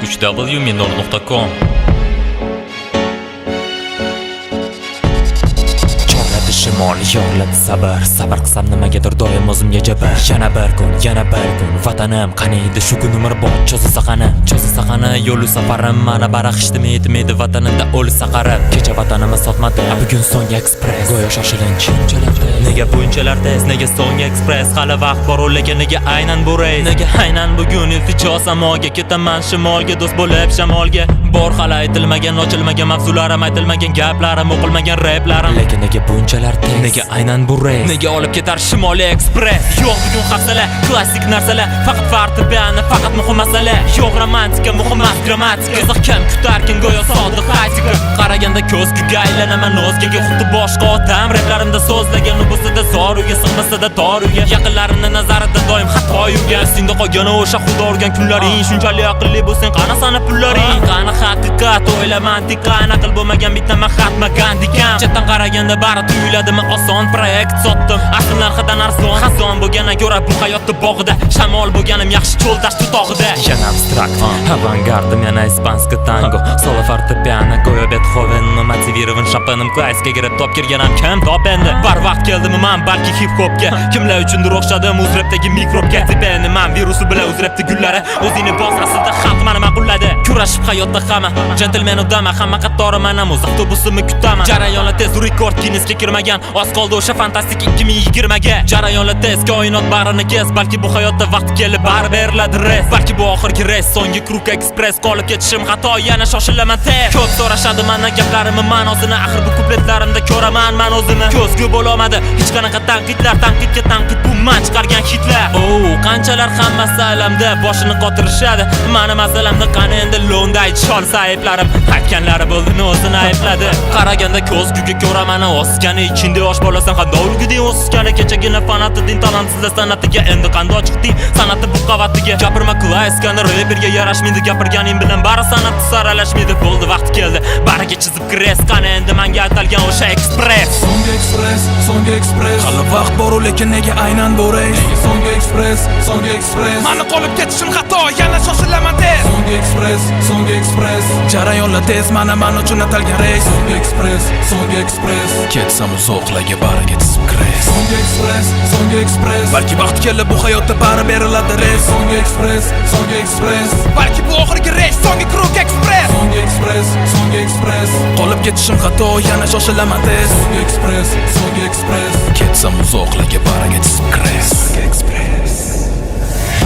www.minor.com. Shimol yorladi sabr qilsam nimagadir doim o'zimga jabr. Yana bir kun vatanim qani edi shu kun umrbod cho'zilsa qani yo'lu safarim mana baraxishdim yetmaydi vatanimda o'lsa qarab. Kecha vatanimni sotmadi bugun So'nggi Express. Go'yo shoshilinch nega bunchalar tez, nega So'nggi Express hali vaqt bor lekin nega aynan bu reys, nega aynan bugun iltijo samoga ketaman shimolga do'st bo'lib shamolga. Bor hali aytilmagan ochilmagan mavzularim, aytilmagan gaplarim, o'qilmagan raplarim, lekin nega bunchalar nega aynan bu reys, nega olib ketar Shimoliy Express. Yo'q bugun hafsala, klassik narsalar, faqat fortepiano, faqat muhim masala. Yo'q romantika, muhim emas grammatika. Qiziq kim kutarkin go'yo sodiq aytika. Qaraganda ko'zga aylanaman o'zgaga xuddi boshqa odam. Replarimda so'zlagan ubusida zoruga sig'masada toruga. Yaqinlarimning nazarida doim xato yurgan. Senda qolgan o'sha xudo urgan kunlaring shunchalik aqlli bo'lsang qana sana pullaring. Qani haqiqat o'ylamantik, qani aql bo'lmagan bitta Mahatma Gandhi kam. Chetdan qaraganda bari tuyuladimi oson proyekt sotdim. Asl narxidan arzon xazon bo'lgana ko'ra bu hayotda bog'ida. Shamol bo'lganim yaxshi cho'l dasht tog'ida. Yana abstrakt, avangardim yana ispanskiy tango. Solo fortepiano go'yo Beethoven, motivirovan Chopin'im klassika girib top kirganam kim top endi. Barvaqt keldimi men balki hip hopga. Kimlar uchundir o'xshadim o'zrepdagi mikrobga. Tipeni men virusi bilan o'zrepdi gullari. O'zini bos aslida xalq meni ma'qulladi. Kurashib hayotda hamma gentleman odam, hamma qatori men ham o'z avtobusimni kutaman. Jarayonlar tez rekord Guinnessga kirmagan. Oz qoldi o'sha fantastik 2020 ga. Jarayonlar tez koinot barini kes. Balki bu hayotda vaqt kelib bar beriladi reys. Balki bu oxirgi reys. So'nggi Kruk Express qolib ketishim xato, yana shoshilaman tez. Ko'p so'rashadi mendan gaplarimni, ma'nosini axir bu kupletlarimda ko'raman men o'zimni. Ko'zgu bo'lolmadi hech qanaqa tanqidlar, tanqidga tanqid bu men chiqargan hitlar. Qanchalar hammasi alamda boshini qotirishadi. Meni masalamda qani endi lo'nday chol sayiblarim. Aytganlari bo'ldimi o'zini aybladi. Qaraganda ko'zguga ko'raman o'sgani ichingda yosh bolasan qanday ulguding o'sgani. Kechagina fanati din talantsiz sanatiga endi qanday chiqding sanati bu qavatiga. Gapirma klassik reperga yarashmaydi, gapirganing bilan bari sanat saralashmaydi. Bo'ldi vaqt keldi bariga chizib kres qani endi menga atalgan o'sha Express. So'nggi Express hali vaqt bor lekin nega aynan bu reys. So'nggi Express meni qolib ketishim xato, yana shoshilaman tez. So'nggi Express jarayonlar tez men uchun atalgan reys. So'nggi Express ketsam uzoqlarga bariga chizib kres. So'nggi Express balki vaqt kelib bu hayotda bari beriladi reys. So'nggi Express balki bu oxirgi reys. So'nggi Kruk Express. So'nggi Express qolib ketishim xato, yana shoshilaman tez. So'nggi Express ketsam uzoqlarga bariga chizib kres.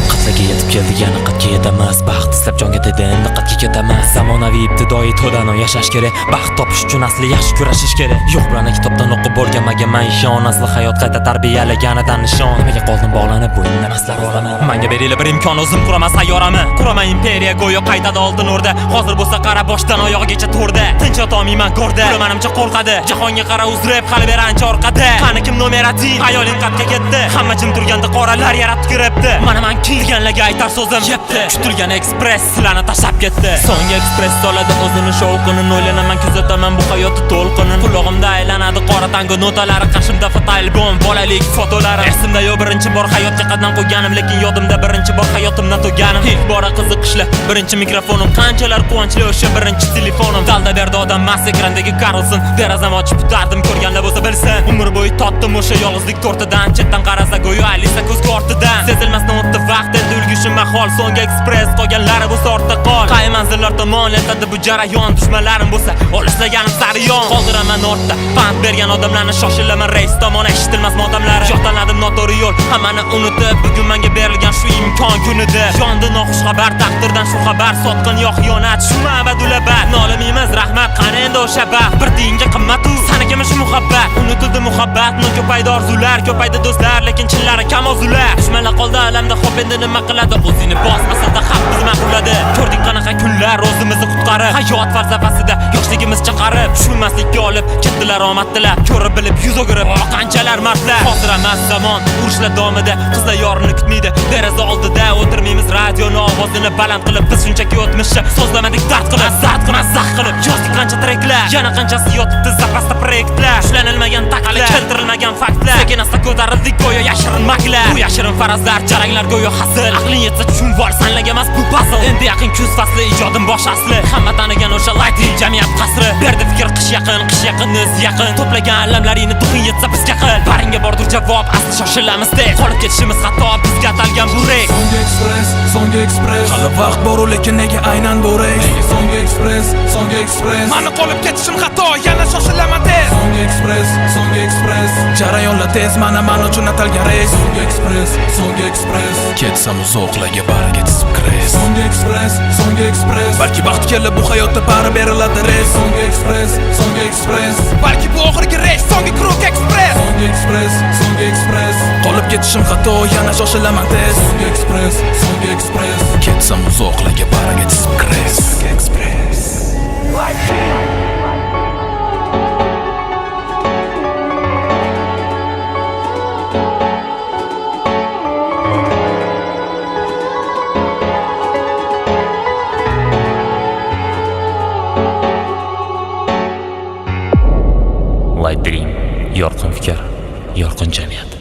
Qatlaga yetib keldik, yana qatga yetamiz. Baxt istab jonga tegdi, endi qatga ketamiz. Zamonaviy ibtidoiy to'dan yashash kerak. Baxt topish uchun asli yaxshi kurashish kerak. Yo'q bilan kitobdan o'qib bo'lganmaga men ishon. Asli hayot qayta tarbiyalaganidan nishon. Nimaga qoldim bog'lanib bo'ynimda maslar olami. Menga beringlar bir imkon, o'zim quraman sayyorami. Quraman imperiya go'yo qaytadi oltin o'rda. Hozir bo'lsa qara boshdan oyoqgacha to'rda. Tinch yotolmayman ko'rda. Menimcha qo'rqadi. Jahonga qara uzreb hali berancha orqada. Qani kim numerativ? Hayoling qatga ketdi. Hamma jim turganda qoralar yaratib kiribdi. Mana men kelganlarga aytar so'zim yetdi. Kutilgan Express sizlarni tashlab ketdi. So'nggi Express soladi o'zini shovqini. O'ylanaman kuzataman bu hayotni to'lqini. Qulog'imda aylanadi qora tango notalari, qarshimda fotoalbom bolalik fotolari. Esimda yo'q birinchi bor hayotga qadam qo'yganim, lekin yodimda birinchi bor hayotimdan to'ganim. Ilk bora qiziqishli birinchi mikrofonim, qanchalar quvonchli o'sha birinchi telefonim. Dalda berdi odam mas ekrandagi Carlson. Derazam ochib tutardim ko'rganlar bo'lsa bilsin. Umr bo'yi totdim o'sha yolg'izlik tortidan. Chetdan qarasa go'yo Alisa ko'zga ortidan. Sezilmasdan o'tdi vaqt, endi ulgishim mahol. So'nggi Express qolganlari bu ortda qol. Qay manzillar tomon etadi bu jarayon. Dushmanlarim bo'lsa olishaganim sari yon. Qoldiraman ortda pand bergan odamlarni, shoshilaman reys tomon eshitilmas motamlari. Yo'qlandim noto'g'ri yo'l, hammani unutib bugun menga berilgan shu imkon kunida. Yondi noxush xabar taqdirdan, shu xabar sotqin yo'q xiyonat. Shu ma'badulabat nolamaymiz rahmat, qani endi o'sha baxt. Bir tiyinga qimmat u sanakamish muhabbat. Unutildi muhabbatni, ko'paydi orzular, ko'paydi do'stlar, lekin chinlari kam orzular. Dushmanlar qoldi alamda, xo'p endi nima qiladi? O'zini bosmasada xalq bizni ma'qulladi. Ko'rdik qanaqa kunlar o'zimizni qutqarib, hayot falsafasida yoshligimiz chaqarib, tushunmaslikka olib ketdilar omad tilab. Ko'rib bilib yuz o'girib qanchalar mardlar. Hozir emas zamon urushlar davomida, qizlar yorini kutmaydi. Deraza oldida o'tirmaymiz, radioni ovozini baland qilib, biz shunchaki o'tmishni so'zlamadik dard qilib. mazax qilib yozdik qancha treklar, yana qanchasi yotibdi zapasda proyektlar. Ushlanilmagan taqdir, keltirilmagan faktlar, sekin asta ko'tarildik go'yo yashirin maklar. Bu yashirin farazlar, jaranglar go'yo hasil. Aqling yetsa tushunib ol, sanlarga emas bu puzzle. Endi yaqin kuz fasli, ijodim bosh asli. Hamma tanigan o'sha lighting jamiyat qasri. Berdi fikr qish yaqin o'z yaqin. To'plagan alamlaringni duxing yetsa bizga qil. Baringga bordir javob, asli shoshilamiz tez. Qolib ketishimiz xato, bizga atalgan bu rek. So'nggi ekspress. Hali vaqt bor, lekin nega aynan bu reys? So'nggi ekspress. Mani qolib ketishim xato, yana shoshilaman tez. So'nggi ekspress. Jarayonlar tez, mana uchun atalgan reys. So'nggi ekspress. Ketsam uzoqlarga bariga tizib kres. So'nggi ekspress. Balki vaqt kelib bu hayotda bari beriladi reys. So'nggi ekspress. Balki bu oxirgi reys. So'nggi krok ekspress. So'nggi ekspress. Qolib ketishim xato, yana shoshilaman tez. So'nggi ekspress. Ketsam uzoqlarga bariga tizib kres. So'nggi ekspress. Light Dream, yorqin fikr, yorqin jamiyat.